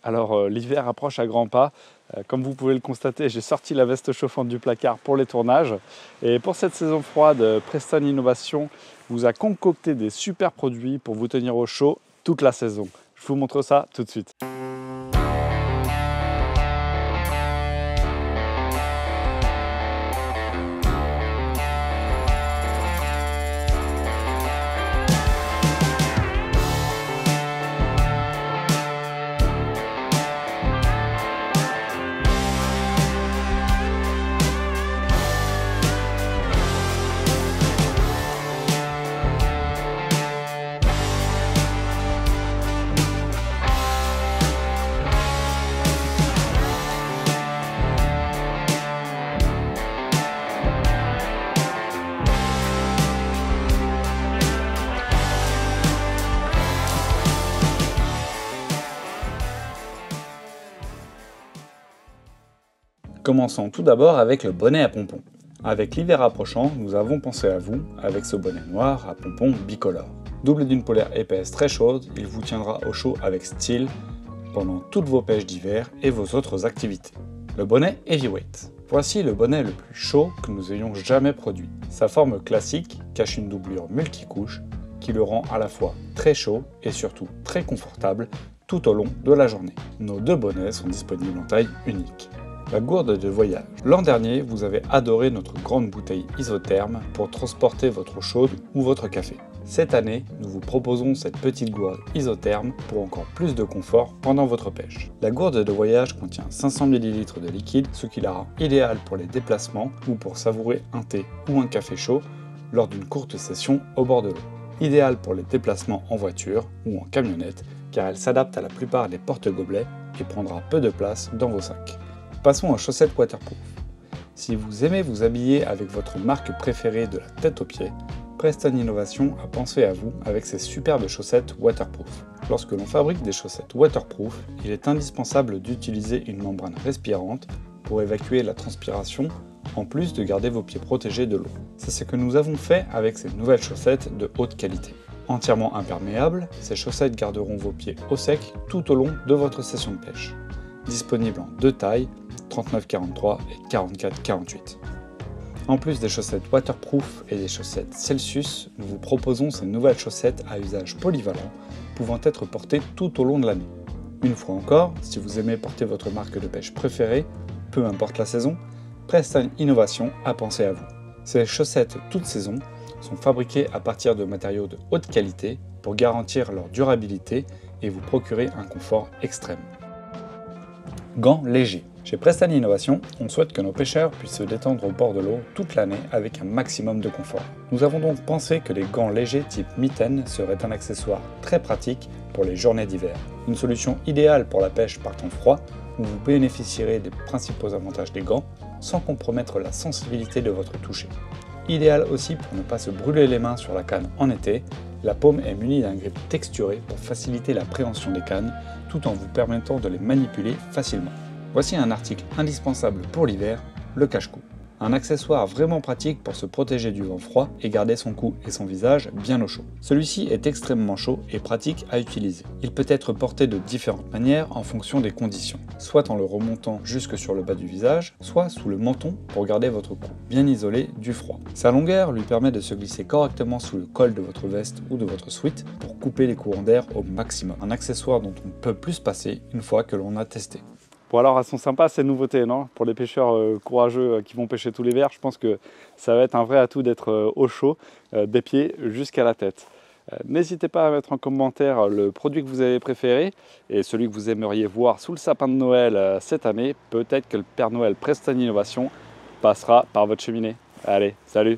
Alors l'hiver approche à grands pas. Comme vous pouvez le constater, j'ai sorti la veste chauffante du placard pour les tournages. Et pour cette saison froide, Preston Innovation vous a concocté des super produits pour vous tenir au chaud toute la saison. Je vous montre ça tout de suite. Commençons tout d'abord avec le bonnet à pompons. Avec l'hiver approchant, nous avons pensé à vous avec ce bonnet noir à pompons bicolore. Doublé d'une polaire épaisse très chaude, il vous tiendra au chaud avec style pendant toutes vos pêches d'hiver et vos autres activités. Le bonnet Heavyweight. Voici le bonnet le plus chaud que nous ayons jamais produit. Sa forme classique cache une doublure multicouche qui le rend à la fois très chaud et surtout très confortable tout au long de la journée. Nos deux bonnets sont disponibles en taille unique. La gourde de voyage. L'an dernier, vous avez adoré notre grande bouteille isotherme pour transporter votre eau chaude ou votre café. Cette année, nous vous proposons cette petite gourde isotherme pour encore plus de confort pendant votre pêche. La gourde de voyage contient 500 ml de liquide, ce qui la rend idéale pour les déplacements ou pour savourer un thé ou un café chaud lors d'une courte session au bord de l'eau. Idéale pour les déplacements en voiture ou en camionnette car elle s'adapte à la plupart des porte-gobelets et prendra peu de place dans vos sacs. Passons aux chaussettes waterproof. Si vous aimez vous habiller avec votre marque préférée de la tête aux pieds, Preston Innovation a pensé à vous avec ses superbes chaussettes waterproof. Lorsque l'on fabrique des chaussettes waterproof, il est indispensable d'utiliser une membrane respirante pour évacuer la transpiration en plus de garder vos pieds protégés de l'eau. C'est ce que nous avons fait avec ces nouvelles chaussettes de haute qualité. Entièrement imperméables, ces chaussettes garderont vos pieds au sec tout au long de votre session de pêche. Disponible en deux tailles, 39-43 et 44-48. En plus des chaussettes waterproof et des chaussettes Celsius, nous vous proposons ces nouvelles chaussettes à usage polyvalent, pouvant être portées tout au long de l'année. Une fois encore, si vous aimez porter votre marque de pêche préférée, peu importe la saison, Preston Innovation a pensé à vous. Ces chaussettes toute saison sont fabriquées à partir de matériaux de haute qualité pour garantir leur durabilité et vous procurer un confort extrême. Gants légers. Chez Preston Innovation, on souhaite que nos pêcheurs puissent se détendre au bord de l'eau toute l'année avec un maximum de confort. Nous avons donc pensé que les gants légers type mitaine seraient un accessoire très pratique pour les journées d'hiver. Une solution idéale pour la pêche par temps froid, où vous bénéficierez des principaux avantages des gants sans compromettre la sensibilité de votre toucher. Idéal aussi pour ne pas se brûler les mains sur la canne en été, la paume est munie d'un grip texturé pour faciliter la préhension des cannes tout en vous permettant de les manipuler facilement. Voici un article indispensable pour l'hiver, le cache-cou. Un accessoire vraiment pratique pour se protéger du vent froid et garder son cou et son visage bien au chaud. Celui-ci est extrêmement chaud et pratique à utiliser. Il peut être porté de différentes manières en fonction des conditions, soit en le remontant jusque sur le bas du visage, soit sous le menton pour garder votre cou bien isolé du froid. Sa longueur lui permet de se glisser correctement sous le col de votre veste ou de votre sweat pour couper les courants d'air au maximum. Un accessoire dont on ne peut plus se passer une fois que l'on a testé. Bon alors elles sont sympas ces nouveautés, non? Pour les pêcheurs courageux qui vont pêcher tout l'hiver, je pense que ça va être un vrai atout d'être au chaud, des pieds jusqu'à la tête. N'hésitez pas à mettre en commentaire le produit que vous avez préféré et celui que vous aimeriez voir sous le sapin de Noël cette année. Peut-être que le Père Noël Preston Innovation passera par votre cheminée. Allez, salut!